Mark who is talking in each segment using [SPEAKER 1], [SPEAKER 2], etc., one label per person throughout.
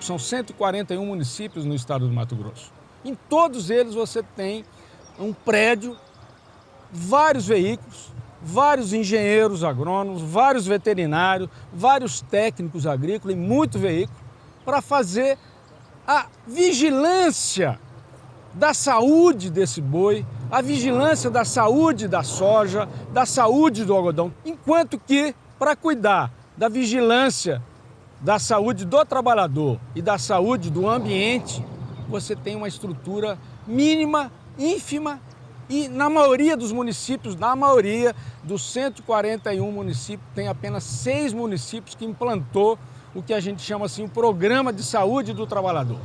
[SPEAKER 1] São 141 municípios no estado do Mato Grosso. Em todos eles você tem um prédio, vários veículos, vários engenheiros agrônomos, vários veterinários, vários técnicos agrícolas e muito veículo para fazer a vigilância da saúde desse boi, a vigilância da saúde da soja, da saúde do algodão, enquanto que para cuidar da vigilância da saúde do trabalhador e da saúde do ambiente, você tem uma estrutura mínima, ínfima, e na maioria dos municípios, na maioria dos 141 municípios, tem apenas 6 municípios que implantou o que a gente chama assim, o Programa de Saúde do Trabalhador.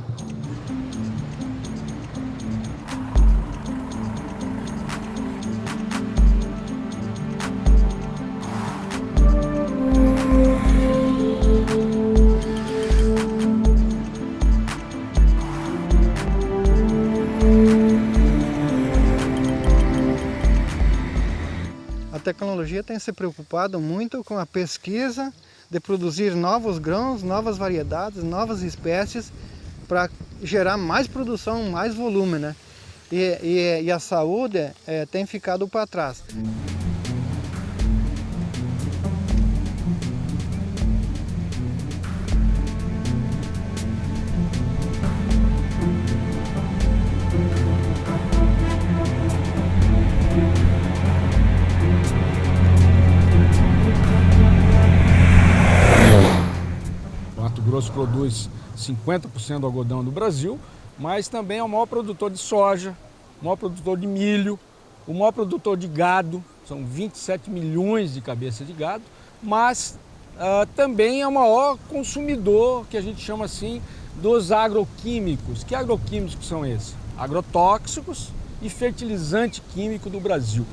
[SPEAKER 2] A tecnologia tem se preocupado muito com a pesquisa de produzir novos grãos, novas variedades, novas espécies para gerar mais produção, mais volume, né? E a saúde tem ficado para trás.
[SPEAKER 1] Mato Grosso produz 50% do algodão do Brasil, mas também é o maior produtor de soja, o maior produtor de milho, o maior produtor de gado, são 27 milhões de cabeças de gado, mas também é o maior consumidor, que a gente chama assim, dos agroquímicos. Que agroquímicos são esses? Agrotóxicos e fertilizante químico do Brasil.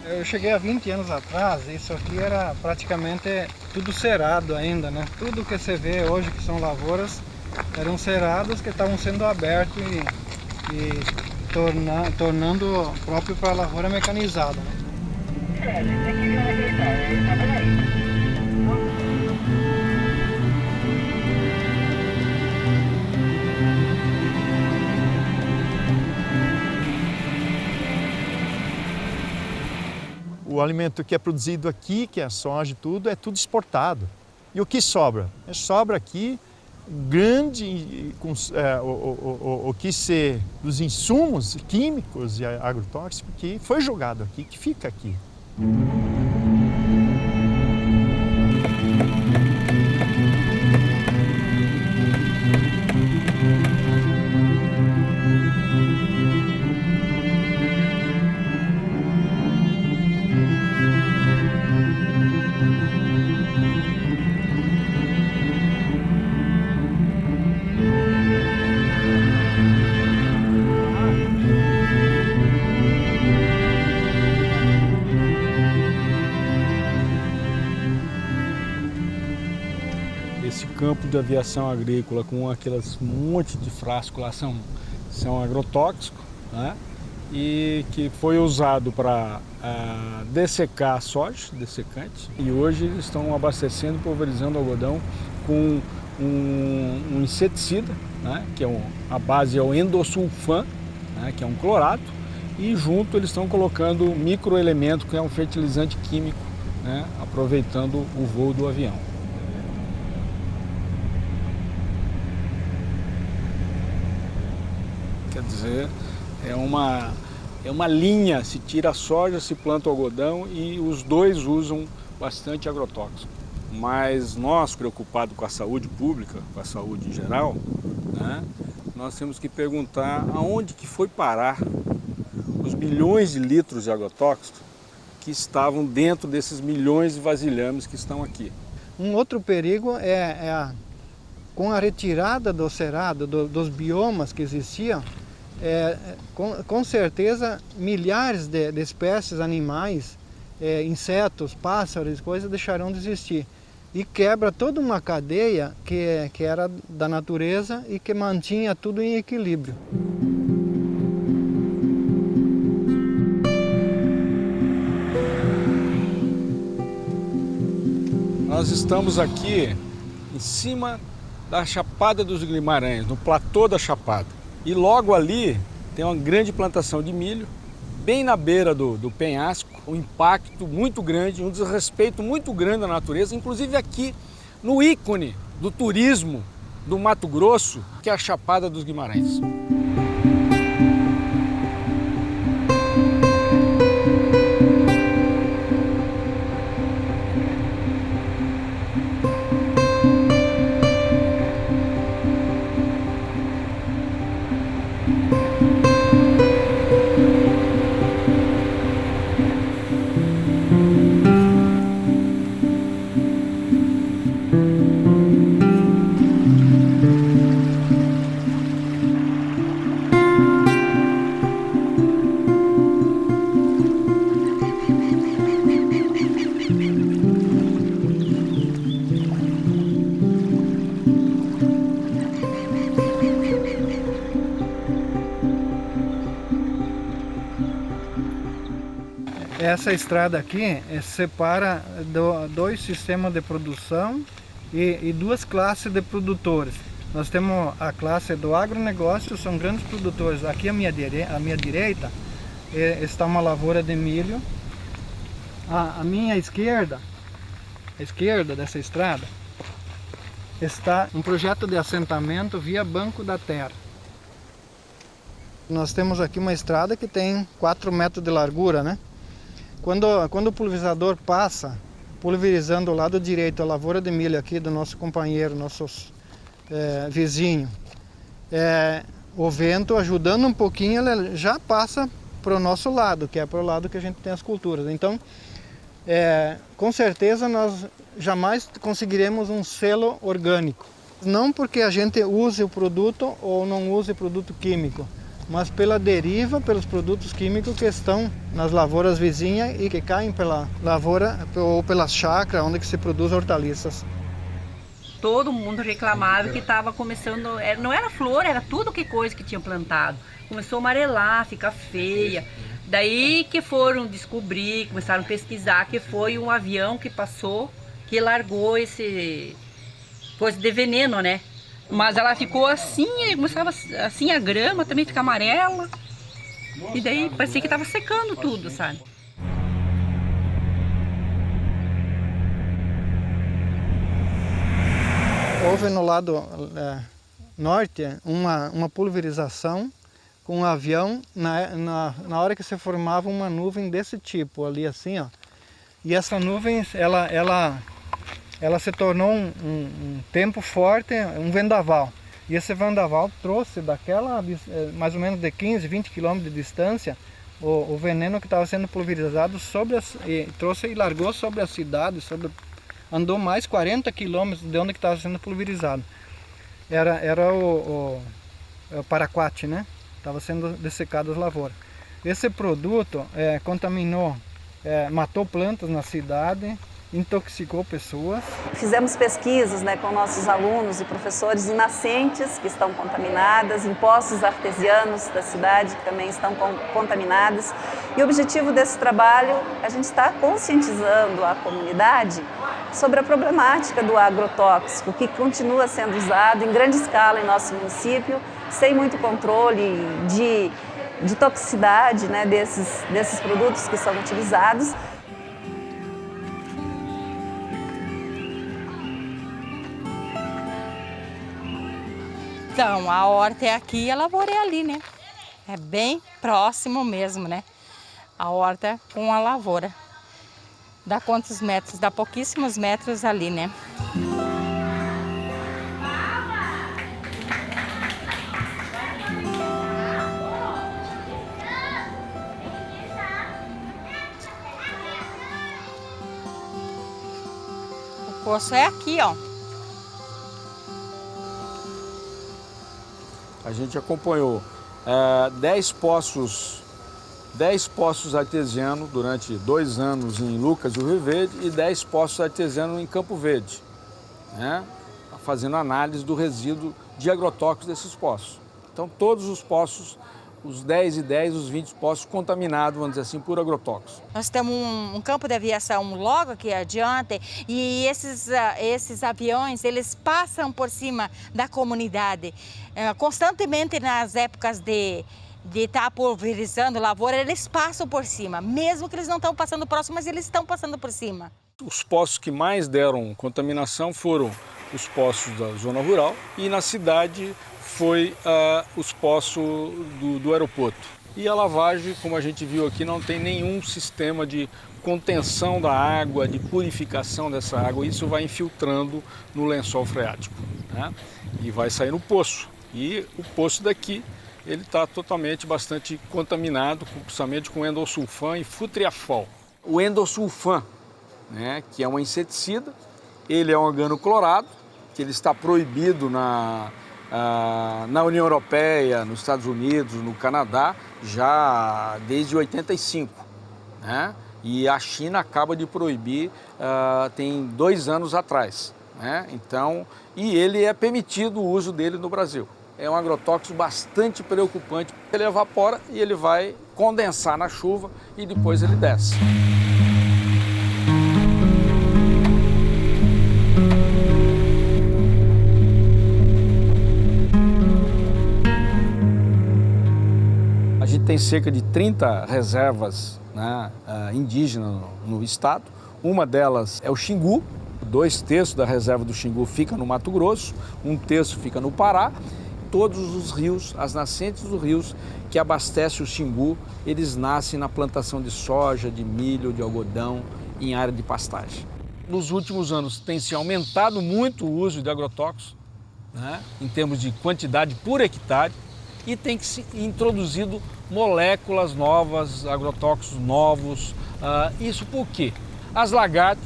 [SPEAKER 2] Eu cheguei há 20 anos atrás, isso aqui era praticamente tudo cerado ainda, né? Tudo que você vê hoje que são lavouras eram cerados que estavam sendo abertos e tornando próprio para a lavoura mecanizada, né?
[SPEAKER 3] O alimento que é produzido aqui, que é a soja e tudo, é tudo exportado. E o que sobra? Sobra aqui grande, o que ser dos insumos químicos e agrotóxicos que foi jogado aqui, que fica aqui.
[SPEAKER 1] Esse campo de aviação agrícola com aquelas monte de frascos lá são agrotóxicos, né? E que foi usado para dessecar a soja, dessecante, e hoje eles estão abastecendo, pulverizando o algodão com um inseticida, né? Que a base é o endosulfan, né? Que é um clorato, e junto eles estão colocando microelemento, que é um fertilizante químico, né? Aproveitando o voo do avião. Quer dizer, é uma linha, se tira a soja, se planta o algodão e os dois usam bastante agrotóxico. Mas nós, preocupados com a saúde pública, com a saúde em geral, né, nós temos que perguntar aonde que foi parar os milhões de litros de agrotóxico que estavam dentro desses milhões de vasilhames que estão aqui.
[SPEAKER 2] Um outro perigo com a retirada do cerrado, dos biomas que existiam, com certeza milhares de espécies animais, insetos, pássaros, coisas deixarão de existir. E quebra toda uma cadeia que era da natureza e que mantinha tudo em equilíbrio.
[SPEAKER 1] Nós estamos aqui em cima da Chapada dos Guimarães, no platô da Chapada. E logo ali tem uma grande plantação de milho, bem na beira do penhasco, um impacto muito grande, um desrespeito muito grande à natureza, inclusive aqui no ícone do turismo do Mato Grosso, que é a Chapada dos Guimarães.
[SPEAKER 2] Essa estrada aqui separa dois sistemas de produção e duas classes de produtores. Nós temos a classe do agronegócio, são grandes produtores. Aqui à minha direita está uma lavoura de milho. À minha esquerda, à esquerda dessa estrada, está um projeto de assentamento via Banco da Terra. Nós temos aqui uma estrada que tem 4 metros de largura, né? Quando o pulverizador passa, pulverizando o lado direito a lavoura de milho aqui do nosso companheiro, nosso vizinho, o vento ajudando um pouquinho, ele já passa para o nosso lado, que é para o lado que a gente tem as culturas. Então, com certeza nós jamais conseguiremos um selo orgânico. Não porque a gente use o produto ou não use produto químico, mas pela deriva, pelos produtos químicos que estão nas lavouras vizinhas e que caem pela lavoura ou pelas chácaras onde que se produz hortaliças.
[SPEAKER 4] Todo mundo reclamava que estava começando, não era flor, era tudo que coisa que tinha plantado. Começou a amarelar, ficar feia. Daí que foram descobrir, começaram a pesquisar que foi um avião que passou, que largou esse coisa de veneno, né? Mas ela ficou assim, e começava assim a grama também ficar amarela. E daí parecia que estava secando tudo, sabe?
[SPEAKER 2] Houve no lado norte uma pulverização com um avião na hora que se formava uma nuvem desse tipo ali assim, ó. E essa nuvem, ela se tornou um tempo forte, um vendaval. E esse vendaval trouxe daquela, mais ou menos de 15, 20 quilômetros de distância, o veneno que estava sendo pulverizado trouxe e largou sobre a cidade, andou mais 40 quilômetros de onde estava sendo pulverizado. Era o paraquat, né? Estava sendo dessecado as lavouras. Esse produto contaminou, matou plantas na cidade, intoxicou pessoas.
[SPEAKER 5] Fizemos pesquisas, né, com nossos alunos e professores em nascentes que estão contaminadas, em poços artesianos da cidade que também estão contaminadas. E o objetivo desse trabalho, a gente está conscientizando a comunidade sobre a problemática do agrotóxico, que continua sendo usado em grande escala em nosso município, sem muito controle de toxicidade, né, desses produtos que são utilizados.
[SPEAKER 6] Então, a horta é aqui e a lavoura é ali, né? É bem próximo mesmo, né? A horta com a lavoura. Dá quantos metros? Dá pouquíssimos metros ali, né? O poço é aqui, ó.
[SPEAKER 1] A gente acompanhou 10 poços artesianos durante 2 anos em Lucas do Rio Verde e 10 poços artesianos em Campo Verde, né? Fazendo análise do resíduo de agrotóxicos desses poços. Então todos os poços, os 10 e 10, os 20 poços contaminados, vamos dizer assim, por agrotóxicos.
[SPEAKER 6] Nós temos um campo de aviação logo aqui adiante e esses aviões, eles passam por cima da comunidade. Constantemente nas épocas de estar pulverizando lavoura, eles passam por cima, mesmo que eles não estão passando próximo, mas eles estão passando por cima.
[SPEAKER 1] Os poços que mais deram contaminação foram os poços da zona rural e na cidade foi os poços do aeroporto. E a lavagem, como a gente viu aqui, não tem nenhum sistema de contenção da água, de purificação dessa água. Isso vai infiltrando no lençol freático, né? E vai sair no poço. E o poço daqui, ele está bastante contaminado, principalmente com endosulfan e futriafol. O endosulfan, né, que é um inseticida, ele é um organoclorado, que ele está proibido na União Europeia, nos Estados Unidos, no Canadá, já desde 85, né? E a China acaba de proibir tem 2 anos atrás, né? Então, e ele é permitido o uso dele no Brasil. É um agrotóxico bastante preocupante. Ele evapora e ele vai condensar na chuva e depois ele desce. A gente tem cerca de 30 reservas, né, indígenas no estado. Uma delas é o Xingu. 2/3 da reserva do Xingu fica no Mato Grosso, 1/3 fica no Pará. Todos os rios, as nascentes dos rios que abastecem o Xingu, eles nascem na plantação de soja, de milho, de algodão, em área de pastagem. Nos últimos anos tem se aumentado muito o uso de agrotóxicos, né, em termos de quantidade por hectare, e tem que se introduzido moléculas novas, agrotóxicos novos. Isso por quê? As lagartas,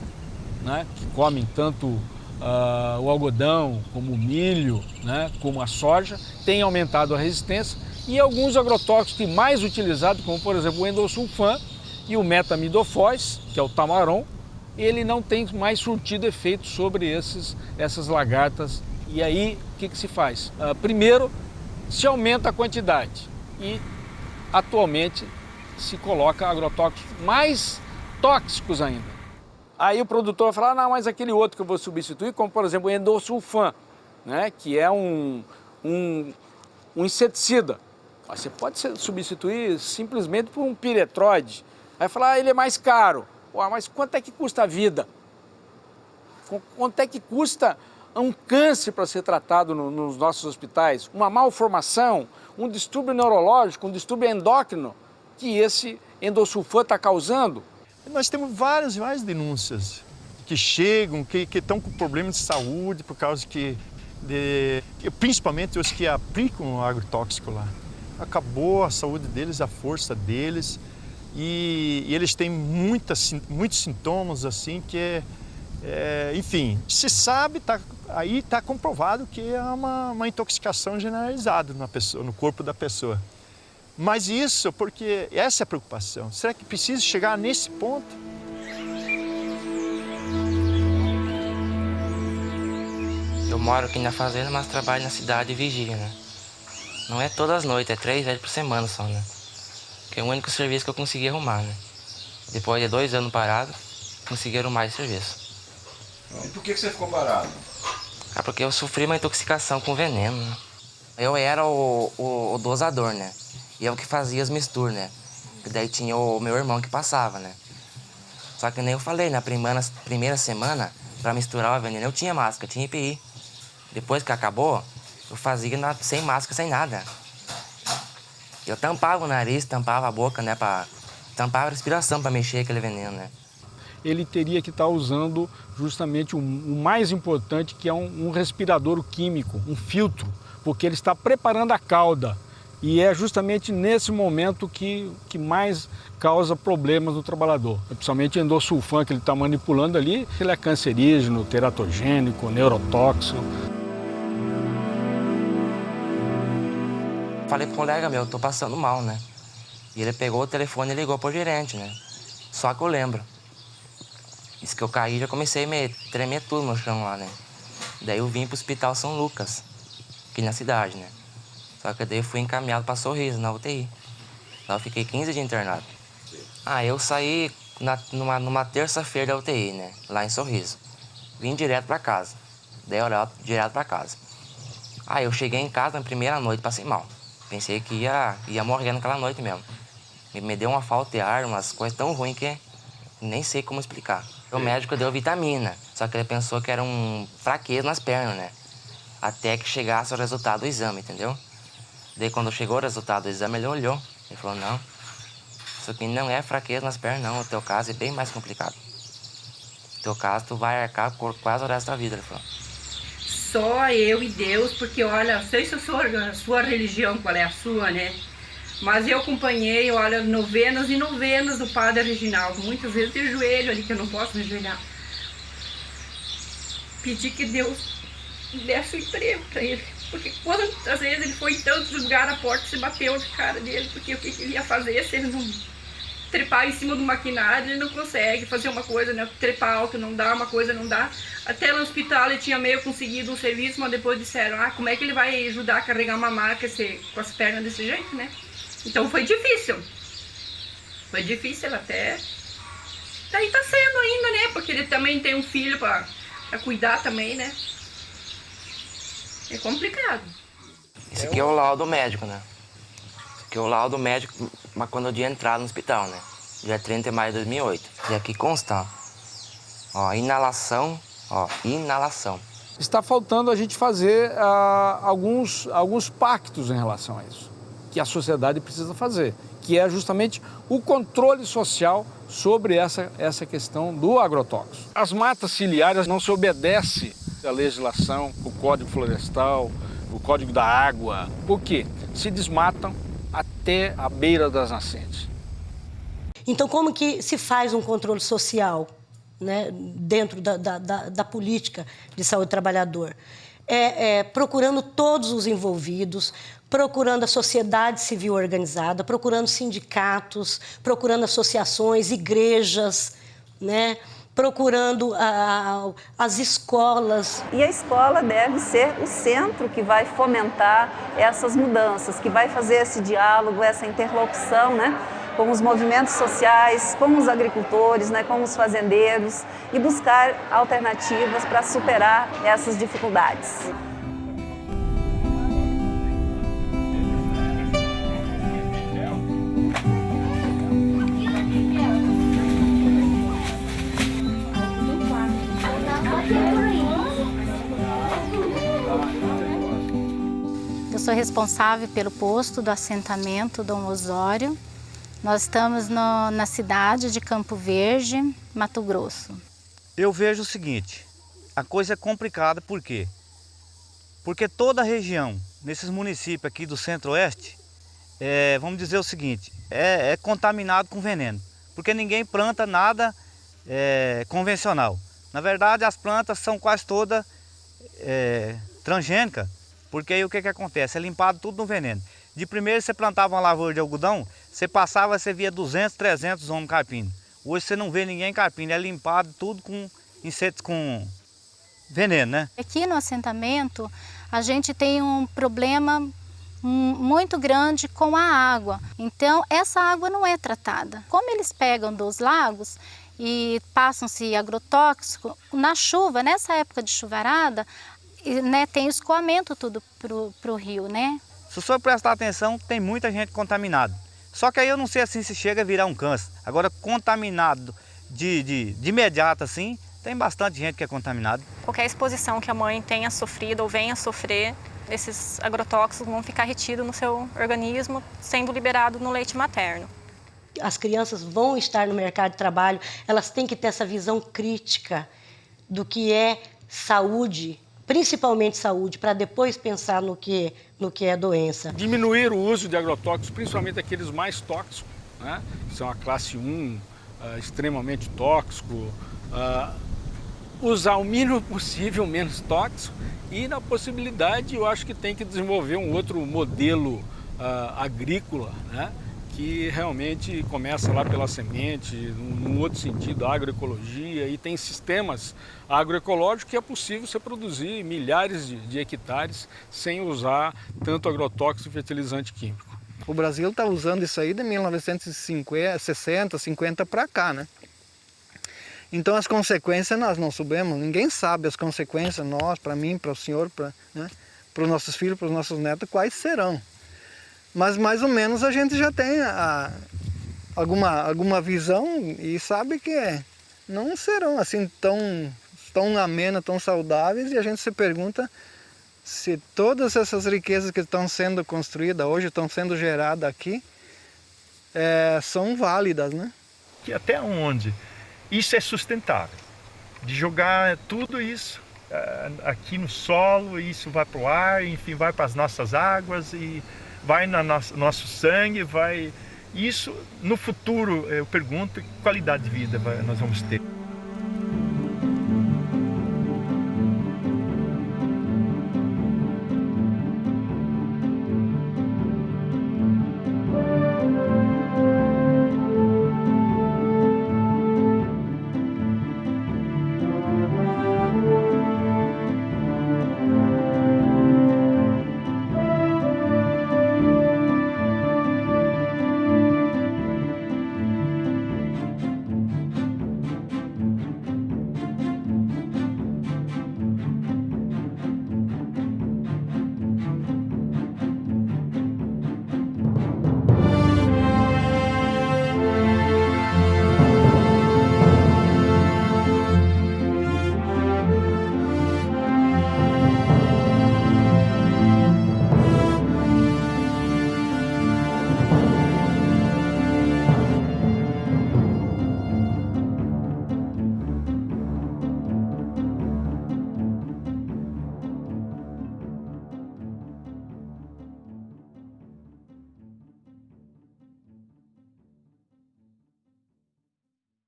[SPEAKER 1] né, que comem tanto o algodão, como o milho, né, como a soja, têm aumentado a resistência, e alguns agrotóxicos que mais utilizados, como por exemplo o endosulfan e o metamidofós, que é o tamaron, ele não tem mais surtido efeito sobre essas lagartas. E aí o que se faz? Primeiro, se aumenta a quantidade e atualmente se coloca agrotóxicos mais tóxicos ainda. Aí o produtor vai falar, não, mas aquele outro que eu vou substituir, como por exemplo o endosulfan, né, que é um inseticida. Você pode substituir simplesmente por um piretroide. Aí falar, ele é mais caro. Mas quanto é que custa a vida? Quanto é que custa um câncer para ser tratado nos nossos hospitais? Uma malformação, um distúrbio neurológico, um distúrbio endócrino que esse endosulfan está causando?
[SPEAKER 3] Nós temos várias denúncias que chegam, que estão com problemas de saúde por causa principalmente os que aplicam o agrotóxico lá. Acabou a saúde deles, a força deles, e eles têm muitos sintomas assim que enfim, se sabe, aí está comprovado que é uma intoxicação generalizada na pessoa, no corpo da pessoa. Mas isso porque essa é a preocupação. Será que precisa chegar nesse ponto?
[SPEAKER 7] Eu moro aqui na fazenda, mas trabalho na cidade de vigia, né? Não é todas as noites, é 3 vezes por semana só, né? Que é o único serviço que eu consegui arrumar, né? Depois de 2 anos parado, consegui arrumar esse serviço.
[SPEAKER 8] E por que você ficou parado?
[SPEAKER 7] Porque eu sofri uma intoxicação com veneno, né? Eu era o dosador, né? E eu que fazia as misturas, né? E daí tinha o meu irmão que passava, né? Só que nem eu falei, na primeira semana, pra misturar o veneno, eu tinha máscara, tinha EPI. Depois que acabou, eu fazia sem máscara, sem nada. Eu tampava o nariz, tampava a boca, né? Tampava a respiração pra mexer aquele veneno, né?
[SPEAKER 1] Ele teria que estar usando justamente o mais importante, que é um respirador químico, um filtro, porque ele está preparando a cauda. E é justamente nesse momento que mais causa problemas no trabalhador. Principalmente o endosulfan que ele está manipulando ali, ele é cancerígeno, teratogênico, neurotóxico.
[SPEAKER 7] Falei pro colega meu, eu tô passando mal, né? E ele pegou o telefone e ligou pro gerente, né? Só que eu lembro. Disse que eu caí e já comecei a tremer tudo no chão lá, né? Daí eu vim pro Hospital São Lucas, aqui na cidade, né? Só que daí eu fui encaminhado pra Sorriso, na UTI. Lá eu fiquei 15 dias internado. Eu saí numa terça-feira da UTI, né? Lá em Sorriso. Vim direto pra casa. Daí eu direto pra casa. Eu cheguei em casa na primeira noite, passei mal. Pensei que ia morrer naquela noite mesmo. Me deu uma falta de ar, umas coisas tão ruins que nem sei como explicar. O médico deu vitamina, só que ele pensou que era fraqueza nas pernas, né? Até que chegasse o resultado do exame, entendeu? Daí quando chegou o resultado do exame, ele olhou. Ele falou, não, isso aqui não é fraqueza nas pernas, não. O teu caso é bem mais complicado. O teu caso, tu vai arcar por quase o resto da vida, ele falou.
[SPEAKER 4] Só eu e Deus, porque olha, não sei se a sua religião, qual é a sua, né? Mas eu acompanhei, olha, novenas e novenas do Padre Reginaldo. Muitas vezes de joelho ali, que eu não posso me ajoelhar. Pedi que Deus desse um emprego pra ele. Porque quantas vezes ele foi em tantos lugares, a porta se bateu na cara dele. Porque o que ele ia fazer se ele não trepar em cima do maquinário, ele não consegue fazer uma coisa, né? Trepar alto não dá, uma coisa não dá. Até no hospital ele tinha meio conseguido um serviço, mas depois disseram, como é que ele vai ajudar a carregar uma maca com as pernas desse jeito, né? Então foi difícil. Foi difícil até. Daí tá sendo ainda, né? Porque ele também tem um filho pra cuidar também, né? É complicado.
[SPEAKER 7] Esse aqui é o laudo médico, né? Esse aqui é o laudo médico, mas quando eu tinha entrado no hospital, né? Dia 30 de maio de 2008. E aqui consta, ó, inalação, inalação.
[SPEAKER 1] Está faltando a gente fazer alguns pactos em relação a isso, que a sociedade precisa fazer, que é justamente o controle social sobre essa questão do agrotóxico. As matas ciliares não se obedece à legislação, o Código Florestal, o Código da Água. Por quê? Se desmatam até a beira das nascentes.
[SPEAKER 9] Então, como que se faz um controle social, né, dentro da política de saúde do trabalhador? Procurando todos os envolvidos, procurando a sociedade civil organizada, procurando sindicatos, procurando associações, igrejas, né? Procurando as escolas.
[SPEAKER 5] E a escola deve ser o centro que vai fomentar essas mudanças, que vai fazer esse diálogo, essa interlocução, né, com os movimentos sociais, com os agricultores, né, com os fazendeiros e buscar alternativas para superar essas dificuldades.
[SPEAKER 10] Eu sou responsável pelo posto do assentamento Dom Osório. Nós estamos na cidade de Campo Verde, Mato Grosso.
[SPEAKER 11] Eu vejo o seguinte, a coisa é complicada, por quê? Porque toda a região, nesses municípios aqui do Centro-Oeste, vamos dizer o seguinte, é contaminado com veneno. Porque ninguém planta nada convencional. Na verdade, as plantas são quase todas transgênicas, porque aí o que acontece? É limpado tudo no veneno. De primeiro você plantava uma lavoura de algodão, você passava, você via 200, 300 homens carpindo. Hoje você não vê ninguém carpindo, é limpado tudo com insetos, com veneno, né?
[SPEAKER 10] Aqui no assentamento a gente tem um problema muito grande com a água. Então essa água não é tratada. Como eles pegam dos lagos e passam-se agrotóxico, na chuva, nessa época de chuvarada, né, tem escoamento tudo pro rio, né?
[SPEAKER 11] Se o senhor prestar atenção, tem muita gente contaminada. Só que aí eu não sei assim se chega a virar um câncer. Agora, contaminado de imediato assim, tem bastante gente que é contaminada.
[SPEAKER 12] Qualquer exposição que a mãe tenha sofrido ou venha sofrer, esses agrotóxicos vão ficar retidos no seu organismo, sendo liberado no leite materno.
[SPEAKER 9] As crianças vão estar no mercado de trabalho, elas têm que ter essa visão crítica do que é saúde, principalmente saúde, para depois pensar no que é doença.
[SPEAKER 1] Diminuir o uso de agrotóxicos, principalmente aqueles mais tóxicos, né? Que são a classe 1, extremamente tóxico, usar o mínimo possível menos tóxico e, na possibilidade, eu acho que tem que desenvolver um outro modelo agrícola, né? Que realmente começa lá pela semente, num outro sentido, a agroecologia, e tem sistemas agroecológicos que é possível você produzir milhares de hectares sem usar tanto agrotóxico e fertilizante químico.
[SPEAKER 2] O Brasil está usando isso aí de 1960, 50 para cá, né? Então as consequências nós não sabemos, ninguém sabe as consequências, nós, para mim, para o senhor, para os nossos filhos, para os nossos netos, quais serão. Mas mais ou menos a gente já tem alguma visão e sabe que não serão assim tão amenas, tão saudáveis, e a gente se pergunta se todas essas riquezas que estão sendo construídas hoje, estão sendo geradas aqui, são válidas, né?
[SPEAKER 3] Que até onde isso é sustentável, de jogar tudo isso aqui no solo, isso vai para o ar, enfim, vai para as nossas águas e vai no nosso sangue, vai... Isso, no futuro, eu pergunto, que qualidade de vida nós vamos ter.